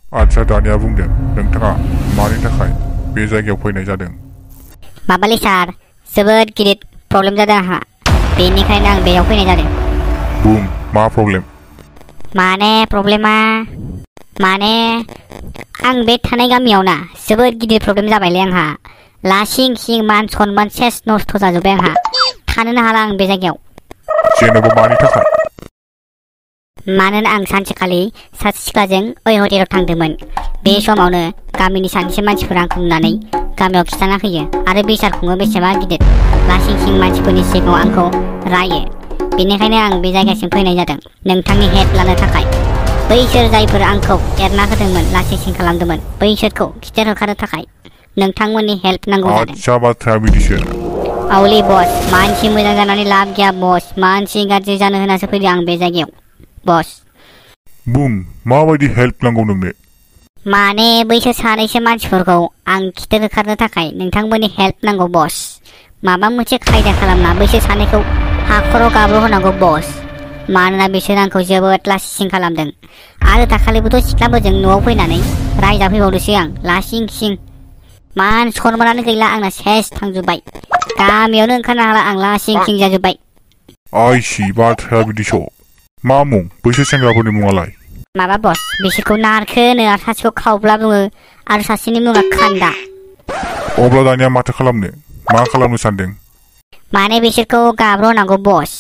आच्छा दानिया बुंदों नोंथाङा मानि थाखाय बे जायगायाव फैनाय जादों? माबालै सार जोबोद गिदिर प्रब्लेम जादों आंहा बेनिखायनो आं बेयाव फैनाय जादों। बुं मा प्रब्लेम? माने प्रब्लेमा माने आं बे थानाय गामियाव ना जोबोद गिदिर प्रब्लेम जाबायलै आंहा लासिं सिं मान सनमान सेस नस्थ' जाजोब्बाय आंहा थानोनो हाला आं बे जायगायाव। जेनेबा मानि थाखाय? मानोना आं सानसेखालि सासे सिख्लाजों ओइ हटेलाव थांदोंमोन। बे समावनो गामिनि सानैसो मानसिफोरा आंखौ नुनानै गामियाव खिथाना होयो आरो बिसार खुङो बेसेबा गिदिर लासिं सिं मानसिफोरनि सिगाङाव आंखौ रायो। बेनिखायनो आं बे जायगासिम फैनाय जादों नोंथांनि हेल्प लानो थाखाय। बैसोर जायफोर आंखौ एरना होदोंमोन लासिं सिं खालामदोंमोन बैसोरखौ खिथेर होखारनो थाखाय नोंथांमोननि हेल्प नांगौ जादों। आच्छा बाथ्राया बिदिसो। औलै बस मानसि मोजां जानानै लाब गैया बस मानसि गाज्रि जानो होनासो फैदों आं बे जायगायाव बस। बुं माबायदि हेल्प नांगौ नोंनो? माने बैसोर सानैसो मानसिफोरखौ आं खिथेर होखारनो थाखाय नोंथांमोननि हेल्प नांगौ बस। माबा मोनसे खायदा खालामना बैसोर सानैखौ हाखराव गाब्र' होनांगौ बस। मानोना बिसोर आंखौ जोबोद लासिं सिं खालामदों आरो दाखालिबोथ' सिख्लाफोरजों न'आव फैनानै रायजाफैबावदोंसो आं लासिं सिं मान सनमानानो गैला आंना सेस थांजोब्बाय गामियावनो ओंखारनो हाला आं लासिं सिं जाजोब्बाय। आइसि बाथ्राया बिदिस'। मा मुं बैसोर सेंग्राफोरनि मुङालाय? माबा बस बिसोरखौ नारखो होनो आरो सासेखौ खावब्ला बुङो आरो सासेनि मुङा खान्दा। अब्ला दानिया माथो खालामनो? मा खालामनो सानदों? माने बिसोरखौ गाब्र' होनांगौ बस।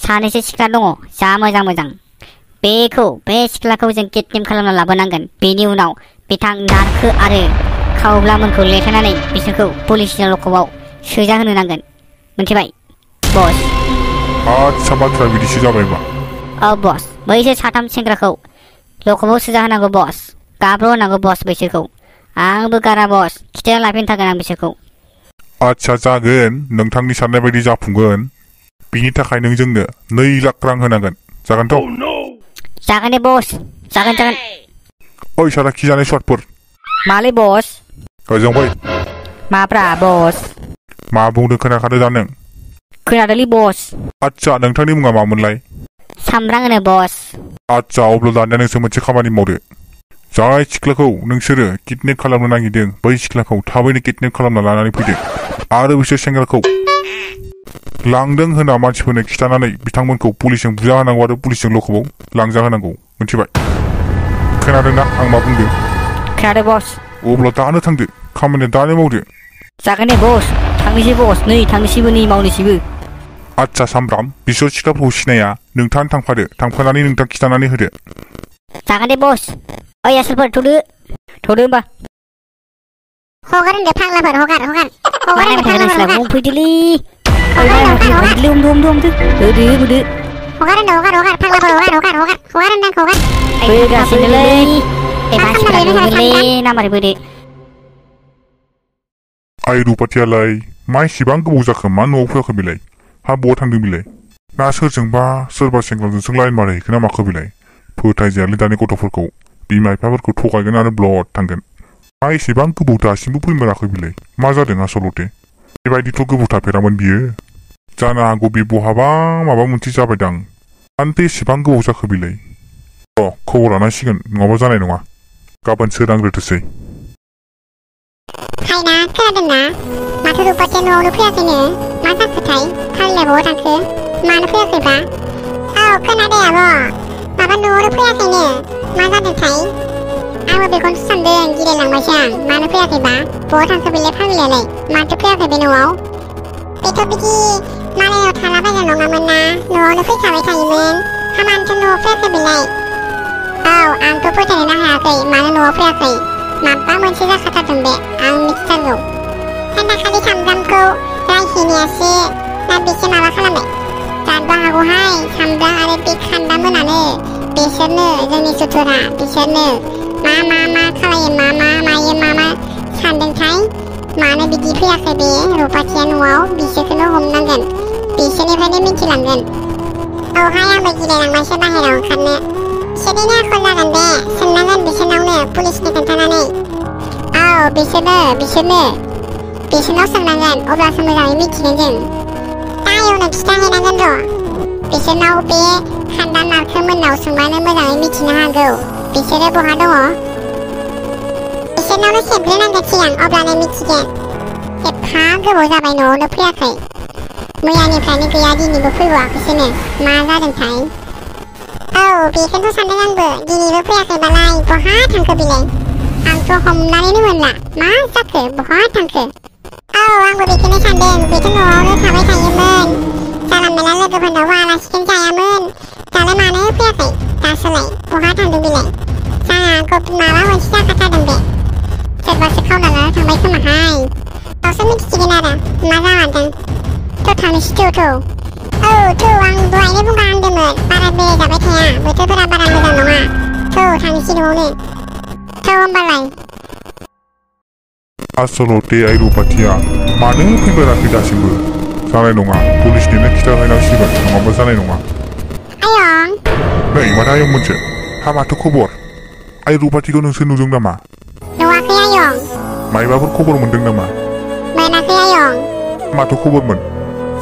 सानैसो सिख्ला दङ जा मोजां मोजां बे सिख्लाखौ जों किडनेप खालामना लाबोनांगोन। बेनि उनाव बिथां नारखो आरो खावब्लामोनखौ लेथायनानै बिसोरखौ पुलिसनि लकआव सोजा होनो नांगोन मिथिबाय बस? आच्छा बाथ्रा बिदिसो जाबायबा। औ बस बैसोर साथाम सेंग्राखौ लकआव सोजा होनांगौ बस गाब्र' होनांगौ बस बैसोरखौ आंबो गारा बस खिथेरना लाफिननो थागोन आं बिसोरखौ। आच्छा जागोन नोंथांनि साननाय बायदि जाफुंगोन। बिनि थाखाय नों जोंनो 2 लाख रां होनांगोन जागोनथ'? जागोन दे बस जागोन जागोन। ओइ साला खिजानाय स्वादफोर मालै बस? ओजों फै। माब्रा बस? मा बुंदों खोनाखादों दा नों? खोनादोंलै बस। आच्छा नोंथांनि मुङा मामोनलाय? सामब्रां होनो बस। आच्छा अब्ला दानिया नोंसोर मोनसे खामानि मावदो। जाय सिख्लाखौ नोंसोरो किडनेप खालामनो नागिरदों बै सिख्लाखौ थाबैनो किडनेप खालामना लानानै फैदो आरो बिसोर सेंग्राखौ लांदों होनना मानसिफोरनो खिथानानै बिथांमोनखौ पुलिसजों बुजा होनांगौ आरो पुलिसजों लकआव लांजा होनांगौ मिथिबाय? खोनादोंना आं मा बुंदों? खोनादों बस। अब्ला दानो थांदो खामानिया दानो मावदो। जागोन दे बस थांनोसै बस नै थांनोसैबो नै मावनोसैबो। आच्छा सामब्राम बिसोर सिख्लाफोरखौ सिनाया नोंथाङानो थांफादो थांफानानै नोंथाङा खिथानानै होदो। जागोन दे बस। ओइ आसोलफोर थ'दो होमबा। हगार होनदो फाग्लाफोर हगार हगार हगार होनदो फाग्लाफोर हगार। फैदोलै हगार होनदो हगार होदो हगार होनदो हगार हगार फाग्लाफोर हगार हगार हगार हगार होनदो आंखौ हगार। फैगासिनोलै मानसिफोरा नुगोनलै नामारै बोदो। आइ रुपाथियालाय मा इसेबां गोबाव जाखो मा न'आव फैयाखै बेलाय? हा बहा थांदों बेलाय? ना सोरजोंबा सोरबा सेंग्राजोंसो लाइन मारिहैखो ना माखो बेलाय? फोथायजायालै दानि गथ'फोरखौ बिमा बिफाफोरखौ थगायगोन आरो ब्लड थांगोन। मा इसेबां गोबाव दासिमबो फैमाराखै बेलाय? मा जादों आसलथे? बेबायदिथ' गोबाव थाफेरामोन बियो। जानो हागौ बे बहाबा माबा मोनसे जाबायदां। मानोथो इसेबां गोबाव जाखो बेलाय? खबर लानांसिगोन नङाबा जानाय नङा। गाबोन सोरांग्रोथोसै। हायना खोनादोंना? माथो रुपाथिया न'आवनो फैयाखैनो मा जाखोथाय? फाग्लाया बहा थांखो? मानो फैयाखैबा? औ खोनादों आब'। माबा न'आवनो फैयाखैनो मा जादोंथाय? आंबो बेखौनो सानदों गिलायलांबायसो आं मानो फैयाखैबा? बहा थांखो बेलाय फाग्लायालाय? माथो फैयाखै बे न'आव? बेथ' बिदि मालायनाव थालाबायना नङामोन ना न'आवनो फैखाबाय थायोमोन। मानोथो न'आव फैयाखै बेलाय? औ आंथ' फोथायनोनो हायाखै मानो न'आव फैयाखै। माबा मोनसे जाखाथारदों बे आं मिथिथारगौ। दाखालि सामब्रामखौ रायहैनायासो ना बेसो माबा खालामबाय? जानोबो हागौहाय सामब्राम आरो बे खान्दा मोनानो बिसोरनो जोंनि सुथुरा बिसोरनो मा खालायो मा मायो मा सानदोंथाय? मानो बिदि फैयाखै बे रुपाथिया न'आव? बिसोरखौनो हमनांगोन बिसोरनिफ्रायनो मिथिलांगोन। औहाय आंबो गिलायलांबायसो बाहेरायाव ओंखारनो। बिसोरनिनो आखल जागोन बे सोंनांगोन बिसोरनावनो पुलिसनो खोन्थानानै। औ बिसोरनाव सोंनांगोन अब्लासो मोजाङै मिथिगोन जों। दायवनो खिथाहैनांगोन र'। बिसोरनाव बे खान्दा नारखो मोननाव सोंबानो मोजाङै मिथिनो हागौ बिसोरो बहा दङ। बिसोरनावनो सेबग्रोनांगोन सिगां अब्लानो मिथिगोन एफा गोबाव जाबाय न'आवनो फैयाखै मैयानिफ्रायनो गैया दिनैबो फैबावाखैसोनो मा जादोंथाय औ बेखौनोथ' सानदों आंबो दिनैबो फैयाखैबालाय बहा थांखो बिलाय आंथ' हमनानैनो मोनला मा जाखो बहा थांखो औ आंबो बेखौनो सानदों बेथ' न'आवनो थाबाय थायोमोन जानला मेला लोगोफोरनावबो आलासिखौनो जायामोन दालाय मानो फैयाखै दासोलाय बहा थांदों बिलाय जानो माबा मोनसे जाखाथारदों बे सोरबासो खावना लाना थांबाय खोमाहाय गावसो मिथिसिगोन आरो मा जामारदों थ' थांनोसै थ' औ थ' आं दहायनो बुंखाहांदोंमोन बारा बेरायजाबाय थाया बोथोरफोरा बारा मोजां नङा थ' थांनोसै न'आवनो थ' होमबालाय आसलते आइ रुपाथिया मानो फैफेराखै दासिमबो जानाय नङा पुलिसनिनो खिथाहैनांसिगोन नङाबा जानाय नङा आयं नै माथो आयं मोनसे हा माथो खबर आइ रुपाथिखौ नोंसोर नुदों नामा नुवाखै आयं मायबाफोर खबर मोनदों नामा मोनाखै आयं माथो खबरमोन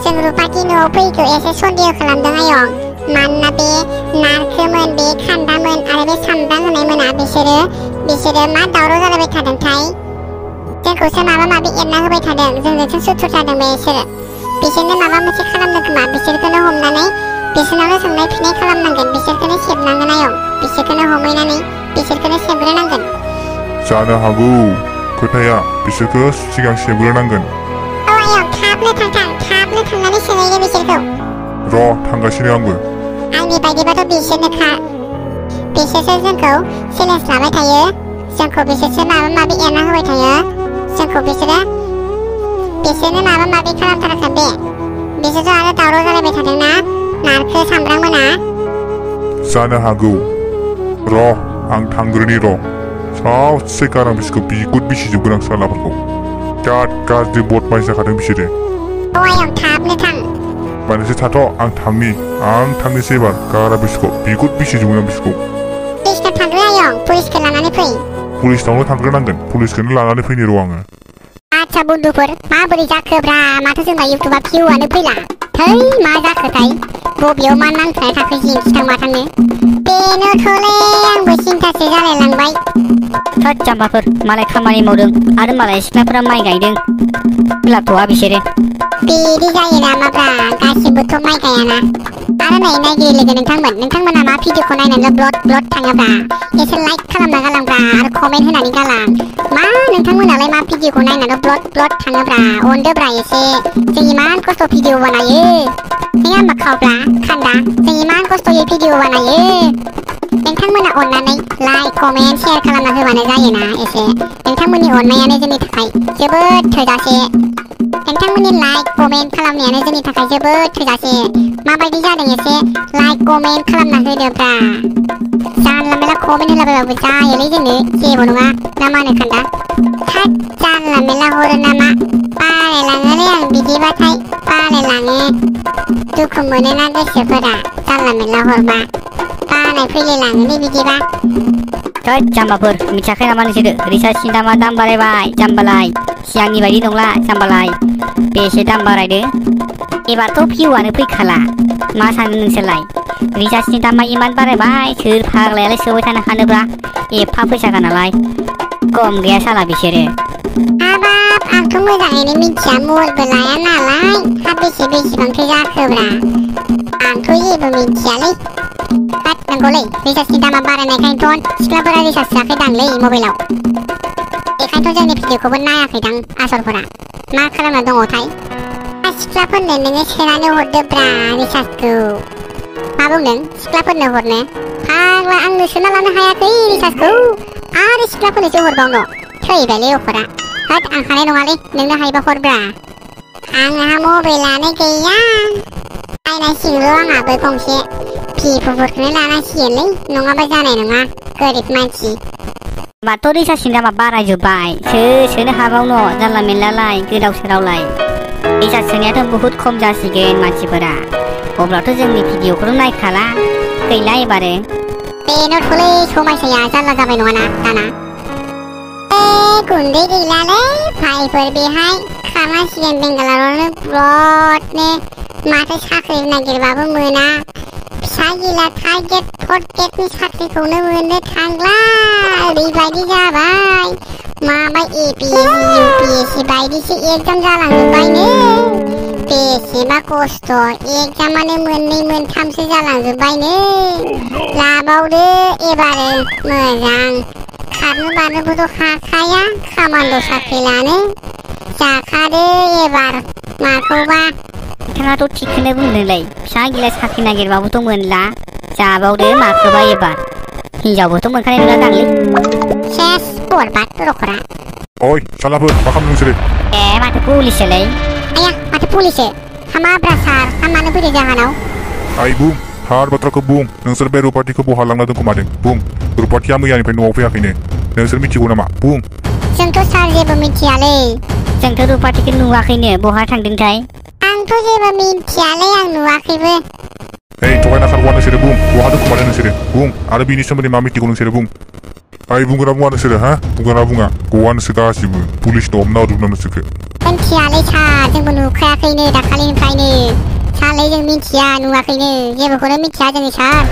जों रुपाथि न'आव फैगौ एसे सन्देह खालामदों आयं मानोना बे नारखोमोन बे खान्दामोन आरो बे सामब्राम होनायमोना बिसोरो मा दावराव जालायबाय थादोंथाय जोंखौसो माबा माबि एरना होबाय थादों जोंजोंसो सुथुर जादों बिसोरनो माबा मोनसे खालामदों खोमा बिसोरखौनो हमनानै बिसोरनावनो सोंनाय फिनाय खालामनांगोन बिसोरखौनो सेबनांगोन आयं बिसोरखौनो हमहैनानै बिसोरखौनो सेबग्रोनांगोन जानो हागौ खोथाया बिसोरखौ सिगां सेबग्रोनांगोन औ आयं थाबनो थांनानै सोंहैदो बिसोरखौ र' थांगासिनो आंबो आंनि बायदिबाथ' बिसोरसो जोंखौ चेलेन्ज लाबाय थायो जोंखौ बिसोरसो माबा माबि एरना होबाय थायो जोंखौ बिसोरनो माबा माबि खालामथाराखै बिसोरथ' आरो दावराव जालायबाय थादोंना नारखो सामब्राम मोना जानो हागौ र' आं थांग्रोनि र' सावसे गारां बिसोरखौ बिगुर बिसिजोबगोन आं सालाफोरखौ बिराद गाज्रि बदमाइस जाखादों बिसोरो औ आयं थाबनो थां मानोसो थाथ' आं थांनोसै एबार गारा बिसोरखौ बिगुर बिसिजोबगोन आं बिसोरखौ पुलिसनाव थांग्रो आयं पुलिसखौ लानानै फै पुलिसनावनो थांग्रोनांगोन पुलिसखौनो लानानै फैनि र' आङो आच्छा बन्दुफोर माबोरै जाखोब्रा माथो जोंना इउटुबा भिउआनो फैला थै मा जाखोथाय बबेयाव मा नांथानाय थाखो जिंखिथां माथांनो बेनोथ'लै आंबो सिन्थासो जालायलांबाय थोद जाम्बाफोर मालाय खामानि मावदों आरो मालाय सिख्लाफोरा माइ गायदों सोलाबथ'आ बिसोरो बिदि जायो नामाब्रा गासिबोथ' माइ गायाना आरो नै नायगिरि लोगो नोंथांमोना मा भिडिअखौ नायनानै ब्लड थाङोब्रा एसे लाइक खालामना गालांब्रा आरो कमेन्ट होनानै गालां मा नोंथांमोनालाय मा भिडिअखौ नायनानै ब्लड थाङोब्रा अनदोब्रा एसे जों इमान खस्थ' भिडिअ बानायो नोङा होमबा खावब्रा खान्दा जों इमान खस्थ'यै भिडिअ बानायो नोंथांमोना अननानै लाइक कमेन्ट शेयार खालामना होबानो जायोना एसे नोंथांमोननि अननायानो जोंनि थाखाय जोबोद थोजासे नोंथांमोननि लाइक कमेन्ट खालामनायानो जोंनि थाखाय जोबोद थोजासे माबायदि जादों एसे लाइक कमेन्ट खालामना होदोब्रा जानला मेला कमेन्ट होलाबायबाबो जायोलै जोंनो जेबो नङा ना मा होनो खान्दा थोद जानला मेला हरो नामा बालायलाङोलै आं बिदिबाथाय बालायलाङो दुखु मोनोना गोसोफोरा जानला मेला हरबा बानाय फैलायलाङोलै बिदिबा थोद जाम्बाफोर मिथियाखै नामा नोंसोरो रिसार्जनि दामा दाम बारायबाय जाम्बालाय सिगांनि बायदि नंला जाम्बालाय बेसे दाम बारायदो एबारथ' भिउआनो फैखाला मा सानो नोंसोरलाय रिसार्जनि दामा इमान बारायबाय सोर फाग्लायालाय सोबाय थानो हानोब्रा एफा फैसा गानालाय खम गैया साला बिसोरो हाबाब आंथ' मोजाङैनो मिथिया मबाइलबो लाया नालाय हा बेसेबांथो जाखोब्रा आंथ' जेबो मिथियालै नंगौलै रिसार्जनि दामा बारायनायखायनोथ' सिख्लाफोरा रिसार्ज जायाखैदांलै मबाइलाव बेखायनोथ' जोंनि भिडिअखौबो नायाखैदां आसलफोरा मा खालामना दङथाय सिख्लाफोरनो नोङो सोनानै हरदोब्रा रिसार्जखौ मा बुंदों सिख्लाफोरनो हरनो फाग्ला आंनो सोना लानो हायाखै रिसार्जखौ आरो सिख्लाफोरनोसो हरबावनो थैबायलै अखरा होद आं हानाय नङालै नोंनो हायोबा हरब्रा आंहा मबाइलानो गैया बायनांसिगोनल' आंहाबो गंसे भिभ'फोरखौनो लानांसिगोनलै नङाबा जानाय नङा गोरिब मानसि माथ' रिसार्जनि दामा बारायजोब्बाय सोनो हाबावनो जानला मेनलालाय गोदाव सोरावलाय रिसार्ज सोनायाथ' बुहुत खम जासिगोन मानसिफोरा अब्लाथ' जोंनि भिडिअखौथ' नायखाला गैला एबारो बेनोथ'लै समायसाया जारला जाबाय नङाना दाना गुन्दै गैलालै भाइफोर बेहाय खारनांसिगोन बेंगालरावनो ब्लडनो माथो साख्रि नागिरबाबो मोना फिसा गिला थार्द ग्रेड फर्थ ग्रेडनि साख्रिखौनो मोननो थांला ओरैबायदि जाबाय माबा APSC UPSC बायदिसो एग्जाम जालांजोब्बायनो बेसेबा खस्थ' एग्जामानो मोननै मोनथामसो जालांजोब्बायनो लाबावदो एबारो मोजां खारनो बारनोबोथ' हाखाया खामान्ड' साख्रि लानो जाखादो एबार माखौबा नोंथाङाथ' थिगखौनो बुंदोंलै फिसा गिला साख्रि नागिरबाबोथ' मोनला जाबावदो माखौबा एबार हिनजावबोथ' मोनखानाय नङा दांलै सेस बरबाद रखरा ओइ सालाफोर मा खालामदों नोंसोरो माथो पुलिससोलै आया माथो पुलिससो हामाब्रा सार हामानो फैदों जाहानाव ओइ बुं थार बाथ्राखौ बुं नोंसोर बे रुपाथिखौ बहा लांना दोनखोमादों बुं रुपाथिया मैयानिफ्राय न'आव फैयाखैनो नोंसोर मिथिगौ नामा बुं जोंथ' सार जेबो मिथियालै जोंथ' रुपाथिखौ नुवाखैनो बहा थांदोंथाय आंथ' जेबो मिथियालै आं नुवाखैबो ओइ थगायना खारग'आ नोंसोरो बुं बहा दोनखोमादों नोंसोरो बुं आरो बिनि सोमोन्दै मा मिथिगौ नोंसोरो बुं ओइ बुंगोना बुङा नोंसोरो हा बुंगोना बुङा गवा नोंसोर गासिबो पुलिसनो हमना हरजोबना नोंसोरखो मिथियालै सार जोंबो नुखायाखैनो दाखालिनिफ्रायनो सारलै जों मिथिया नुवाखैनो जेबोखौनो मिथिया जोङो सार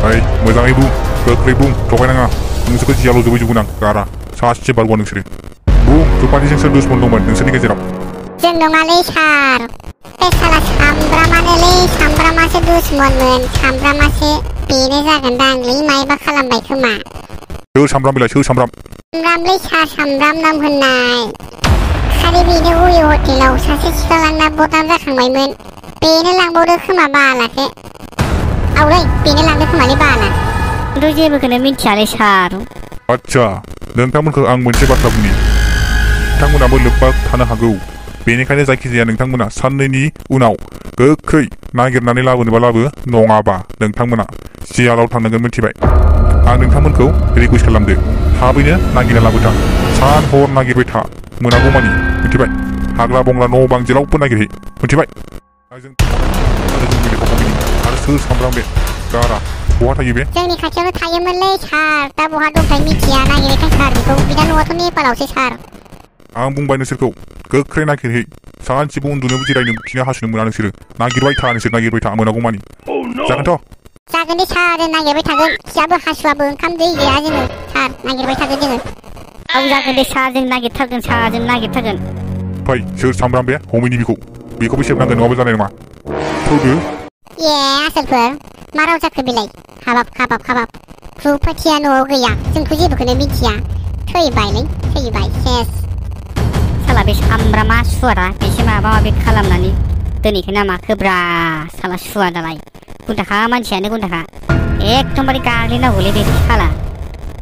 ओइ मोजाङै बुं गोख्रै बुं थगायनाङा नोंसोरखौ जियाल' जोबैजोबगोन आं गारा सासे बारग'आ नोंसोरो बुं रुपाथिजों सोर दुश्मन दंमोन नोंसोरनि गेजेराव जों नङालै सार बे साला सामब्रामानोलै सामब्रामासो दुश्मनमोन सामब्रामासो बेनो जागोनदांलै मायबा खालामबाय खोमा सोर सामब्राम बिलाइ सोर सामब्राम सामब्रामलै सार सामब्राम नाम होननाय खालि बेनो उइ हटेलाव सासे सिख्ला लांना बदनाम जाखांबायमोन बेनो लांबावदो खोमा बालाखो औलै बेनो लांदो खोमालै बाला आंथ' जेबोखौनो मिथियालै सार आच्छा नोंथांमोनखौ आं मोनसे बाथ्रा बुंनि नोंथांमोनाबो लोब्बा थानो हागौ बेनिखायनो जायखिजाया नोंथांमोना साननैनि उनाव गोख्रै नागिरनानै लाबोनोबा लाबो नङाबा नोंथांमोना जेलाव थांनांगोन मिथिबाय आं नोंथांमोनखौ रिकुवेस्ट खालामदो थाबैनो नागिरना लाबोथा सान हर नागिरबाय था मोनागौमानि मिथिबाय हाग्रा बंग्रा न' बां जेरावबो नागिरहै मिथिबाय आरो सोर सामब्राम बे गारा बहा थायो बे जोंनि खाथियावनो थायोमोनलै सार दा बहा दंथाय मिथिया नागिरैखाय सार बेखौ बिदा न'आथ' नेपालावसो सार आं बुंबाय नोंसोरखौ गोख्रै नागिरहै सानसेबो उन्दुनोबो जिरायनो खिनो हासुनो मोना नोंसोरो नागिरबाय था नोंसोर नागिरबाय था मोनागौमानि जागोनथ' जागोन दे सार जों नागिरबाय थागोन खियाबो हासुआबो ओंखाम दै गैया जोङो सार नागिरबाय थागोन जोङो औ जागोन दे सार जों नागिरथारगोन सार जों नागिरथारगोन फै सोर सामब्राम बे हमैनि बेखौबो सेबनांगोन नङाबा जानाय नङा थौदो ए आसोलफोर मा राव जाखो बेलाय हाबाब रुपाथिया न'आव गैया जोंथ' जेबोखौनो मिथिया थैबायलै थैबाय सेस साला बे सामब्रामा सुवादा बेसे माबा माबि खालामनानै दोनैखो ना माखोब्रा साला सुवादालाय गुन्दाखा मानसियानो गुन्दाखा एकदमबारे गाग्लिनांगौलै बे साला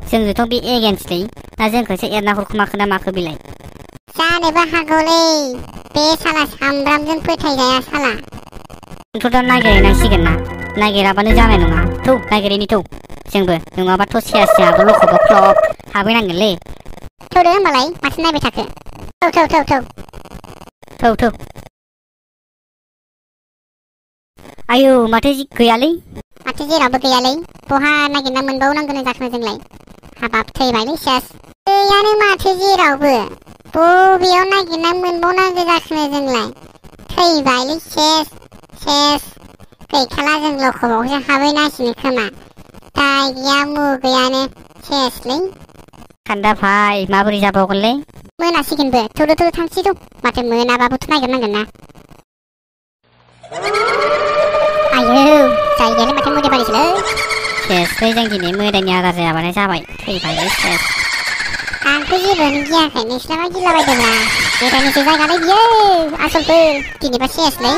जोंजोंथ' बे एगेन्स्टलै ना जोंखौसो एरना हरखोमाखो ना माखो बेलाय जानोबो हागौलै बे साला सामब्रामजों फोथायजाया साला जोंथ' दा नागिरहैनांसिगोन ना नागिराबानो जानाय नङा थौ नागिरहैनि थौ जोंबो नङाबाथ' सेयाबो लखबाव ख्लब हाबहैनांगोनलै थौदो होमबालाय माथो नायबाय थाखो थौ आयौ माथो गैयालै माथो जेरावबो गैयालै बहा नागिरना मोनबावनांगोन जाखो जोंलाय हाबाब थैबायलै सेस गैयानो माथो जेरावबो बबेयाव नागिरना मोनबावनांगौ जाखो जोंलाय थैबायलै सेस गैखाला जों लखबावसो हाबहैनांसिगोन खोमा दाय गैया मु गैयानो सेसलै खान्दा भाई माबोरै जाबावगोनलै मोनासिगोनबो थौदो थांसै थौ माथो मोनाबाबोथ' नागिरनांगोन ना आयौ जायगायानो माथो मोदाय बारिसोलै सेसलै जों दिनै मोदायनि आदार जायाबानो जाबाय थैबायलै सेस आंथ' जेबोनो गियाखै नोंसिनाबा गिलाबायदोंब्रा बेरायनोसो जायगालै बियो आसलफोर दिनैबा सेसलै